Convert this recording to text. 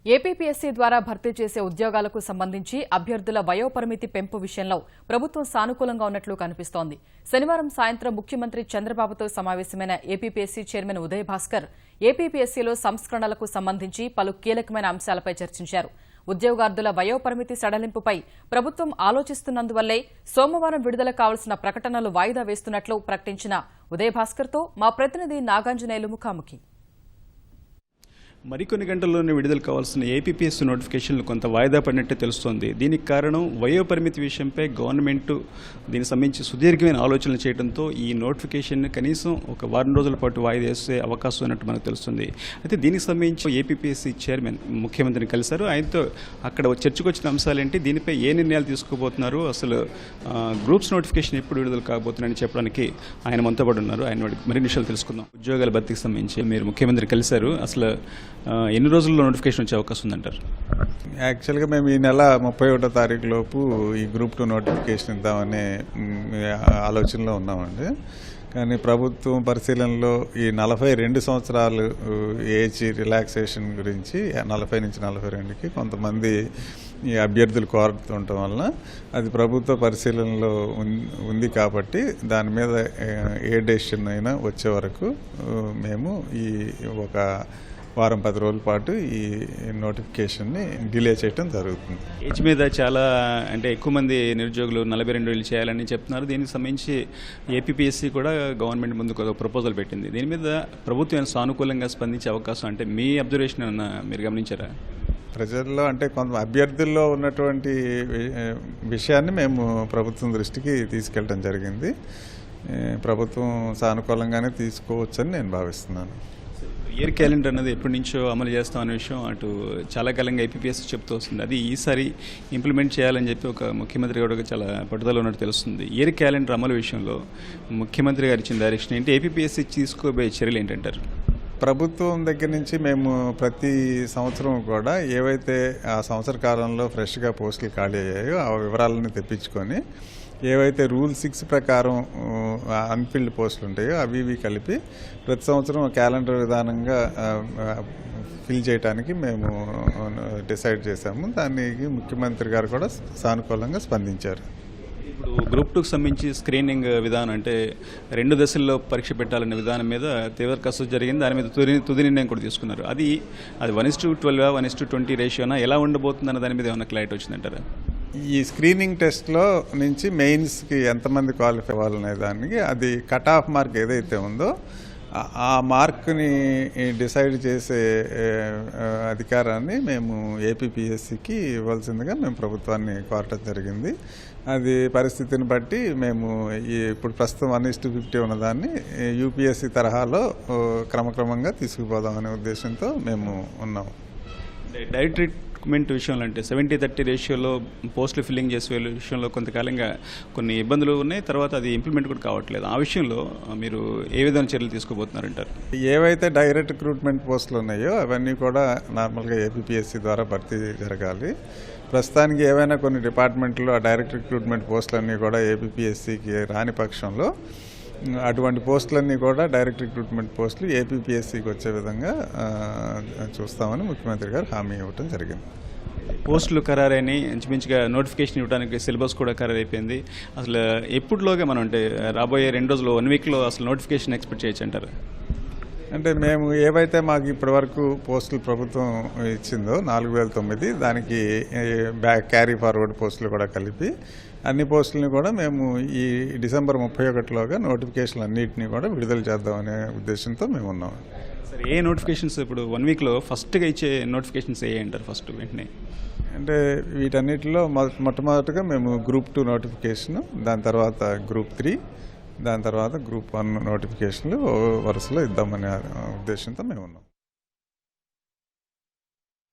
APPSC ద్వారా భర్తీ చేసే ఉద్యోగాలకు సంబంధించి అభ్యర్థుల వయోపరిమితి పెంపు విషయంలో ప్రభుత్వం సానుకూలంగా ఉన్నట్లు కనిపిస్తోంది. శనివారం సాయంత్రం ముఖ్యమంత్రి చంద్రబాబుతో సమావేశమైన ఏపీపీఎస్సీ చైర్మన్ ఉదయ్ భాస్కర్ ఏపీపీఎస్సీలో సంస్కరణలకు సంబంధించి పలు కీలకమైన అంశాలపై చర్చించారు. ఉద్యోగార్థుల వయోపరిమితి సడలింపుపై ప్రభుత్వం ఆలోచిస్తున్నందువల్లే సోమవారం విడుదల కావాల్సిన ప్రకటనలు వాయిదా వేస్తున్నట్లు ప్రకటించిన ఉదయ్ భాస్కర్తో మా ప్రతినిధి నాగాంజనేయులు ముఖాముఖి. మరికొన్ని గంటల్లోనే విడుదల కావాల్సిన ఏపీపీఎస్సీ నోటిఫికేషన్లు కొంత వాయిదా పడినట్టే తెలుస్తోంది. దీనికి కారణం వయోపరిమితి విషయంపై గవర్నమెంట్ దీనికి సంబంధించి సుదీర్ఘమైన ఆలోచనలు చేయడంతో ఈ నోటిఫికేషన్ కనీసం ఒక వారం రోజుల పాటు వాయిదా వేసే అవకాశం ఉన్నట్టు మనకు తెలుస్తుంది. అయితే దీనికి సంబంధించి ఏపీపీఎస్సీ చైర్మన్ ముఖ్యమంత్రిని కలిశారు. ఆయనతో అక్కడ చర్చకు వచ్చిన అంశాలేంటి, దీనిపై ఏ నిర్ణయాలు తీసుకోబోతున్నారు, అసలు గ్రూప్స్ నోటిఫికేషన్ ఎప్పుడు విడుదల కాబోతున్నారని చెప్పడానికి ఆయన మనతో పాటు ఉన్నారు. ఆయన మరిన్ని విషయాలు తెలుసుకుందాం. ఉద్యోగాల భర్తీకి సంబంధించి మీరు ముఖ్యమంత్రి కలిశారు. అసలు ఎన్ని రోజుల్లో నోటిఫికేషన్ వచ్చే అవకాశం ఉందంటారు? యాక్చువల్గా మేము ఈ నెల 31వ తారీఖు లోపు ఈ గ్రూప్ 2 నోటిఫికేషన్ ఇద్దామనే ఆలోచనలో ఉన్నామండి. కానీ ప్రభుత్వం పరిశీలనలో ఈ 42 సంవత్సరాలు ఏజ్ రిలాక్సేషన్ గురించి 40 నుంచి 42కి కొంతమంది ఈ అభ్యర్థులు కోరుతుండటం వలన అది ప్రభుత్వ పరిశీలనలో ఉంది కాబట్టి దాని మీద ఏ డెసిషన్ అయినా వచ్చే వరకు మేము ఈ ఒక వారం 10 రోజుల పాటు ఈ నోటిఫికేషన్ని డిలే చేయడం జరుగుతుంది. ఏజ్ మీద చాలా ఎక్కువ మంది నిరుద్యోగులు 42 ఏళ్ళు చేయాలని చెప్తున్నారు. దీనికి సంబంధించి ఏపీపీఎస్సీ కూడా గవర్నమెంట్ ముందుకు ఒక ప్రపోజల్ పెట్టింది. దీని మీద ప్రభుత్వం సానుకూలంగా స్పందించే అవకాశం మీ అబ్జర్వేషన్ ఏమన్నా మీరు గమనించారా? ప్రజల్లో కొంత అభ్యర్థుల్లో ఉన్నటువంటి విషయాన్ని మేము ప్రభుత్వం దృష్టికి తీసుకెళ్ళడం జరిగింది. ప్రభుత్వం సానుకూలంగానే తీసుకోవచ్చని నేను భావిస్తున్నాను. ఇయర్ క్యాలెండర్ అన్నది ఎప్పటి నుంచో అమలు చేస్తాం అనే విషయం అటు చాలా కాలంగా ఏపీపీఎస్సీ చెప్తూ వస్తుంది. అది ఈసారి ఇంప్లిమెంట్ చేయాలని చెప్పి ఒక ముఖ్యమంత్రి కూడా చాలా పట్టుదల ఉన్నట్టు తెలుస్తుంది. ఇయర్ క్యాలెండర్ అమలు విషయంలో ముఖ్యమంత్రి గారు ఇచ్చిన డైరెక్షన్ ఏంటి, ఏపీపీఎస్సీ తీసుకోబోయే చర్యలు ఏంటంటారు? ప్రభుత్వం దగ్గర నుంచి మేము ప్రతి సంవత్సరం కూడా ఏవైతే ఆ సంవత్సర కాలంలో ఫ్రెష్గా పోస్టులు ఖాళీ అయ్యాయో ఆ వివరాలను తెప్పించుకొని ఏవైతే రూల్ 6 ప్రకారం అన్ఫిల్డ్ పోస్టులు ఉంటాయో అవి కలిపి ప్రతి సంవత్సరం క్యాలెండర్ విధానంగా ఫిల్ చేయడానికి మేము డిసైడ్ చేశాము. దానికి ముఖ్యమంత్రి గారు కూడా సానుకూలంగా స్పందించారు. ఇప్పుడు గ్రూప్ 2కి సంబంధించి స్క్రీనింగ్ విధానం 2 దశల్లో పరీక్ష పెట్టాలనే విధానం మీద తీవ్ర కసరత్తు జరిగింది. దాని మీద తుది నిర్ణయం కూడా తీసుకున్నారు. అది 1:12 1:20 రేషియోనా ఎలా ఉండబోతుందన్న దాని మీద ఏమైనా క్లారిటీ వచ్చిందంటారా? ఈ స్క్రీనింగ్ టెస్ట్లో నుంచి మెయిన్స్కి ఎంతమంది క్వాలిఫై అవ్వాలనే దానికి అది కట్ ఆఫ్ మార్క్ ఏదైతే ఉందో ఆ మార్క్ని డిసైడ్ చేసే అధికారాన్ని మేము ఏపీపీఎస్సీకి ఇవ్వాల్సిందిగా మేము ప్రభుత్వాన్ని కోరటం జరిగింది. అది పరిస్థితిని బట్టి మేము ఇప్పుడు ప్రస్తుతం 1:50 ఉన్నదాన్ని యూపీఎస్సీ తరహాలో క్రమక్రమంగా తీసుకుపోదామనే ఉద్దేశంతో మేము ఉన్నాము. డైరెక్ట్ రిక్రూట్మెంట్ విషయంలో 70-30 రేషియోలో పోస్టులు ఫిల్లింగ్ చేసే విషయంలో కొంతకాలంగా కొన్ని ఇబ్బందులు ఉన్నాయి. తర్వాత అది ఇంప్లిమెంట్ కూడా కావట్లేదు. ఆ విషయంలో మీరు ఏ విధంగా చర్యలు తీసుకోబోతున్నారంటారు? ఏవైతే డైరెక్ట్ రిక్రూట్మెంట్ పోస్టులు ఉన్నాయో అవన్నీ కూడా నార్మల్గా ఏపీపీఎస్సీ ద్వారా భర్తీ జరగాలి. ప్రస్తుతానికి ఏవైనా కొన్ని డిపార్ట్మెంట్లో ఆ డైరెక్ట్ రిక్రూట్మెంట్ పోస్టులన్నీ కూడా ఏపీపీఎస్సీకి రాని పక్షంలో అటువంటి పోస్టులన్నీ కూడా డైరెక్ట్ రిక్రూట్మెంట్ పోస్టులు ఏపీపీఎస్సీకి వచ్చే విధంగా చూస్తామని ముఖ్యమంత్రి గారు హామీ ఇవ్వడం జరిగింది. పోస్టులు ఖరారైన ఇంచుమించుగా నోటిఫికేషన్ ఇవ్వడానికి సిలబస్ కూడా ఖరారైపోయింది. అసలు ఎప్పుడులోగా మనం రాబోయే 2 రోజులు 1 వీక్లో అసలు నోటిఫికేషన్ ఎక్స్పెక్ట్ చేయొచ్చు అంటారు? మేము ఏవైతే మాకు ఇప్పటివరకు పోస్టులు ప్రభుత్వం ఇచ్చిందో 4009 దానికి క్యారీ ఫార్వర్డ్ పోస్టులు కూడా కలిపి అన్ని పోస్టులని కూడా మేము ఈ డిసెంబర్ 31లోగా నోటిఫికేషన్లు అన్నింటినీ కూడా విడుదల చేద్దామనే ఉద్దేశంతో మేము ఉన్నాం. సరే, ఏ నోటిఫికేషన్స్ ఇప్పుడు 1 వీక్లో ఫస్ట్గా ఇచ్చే నోటిఫికేషన్స్ ఏ అంటారు? ఫస్ట్ వెంటనే వీటన్నిటిలో మొట్టమొదటిగా మేము గ్రూప్ 2 నోటిఫికేషన్, దాని తర్వాత గ్రూప్ 3, దాని తర్వాత గ్రూప్ 1 నోటిఫికేషన్లు వరుసలో ఇద్దామనే ఉద్దేశంతో మేము ఉన్నాం.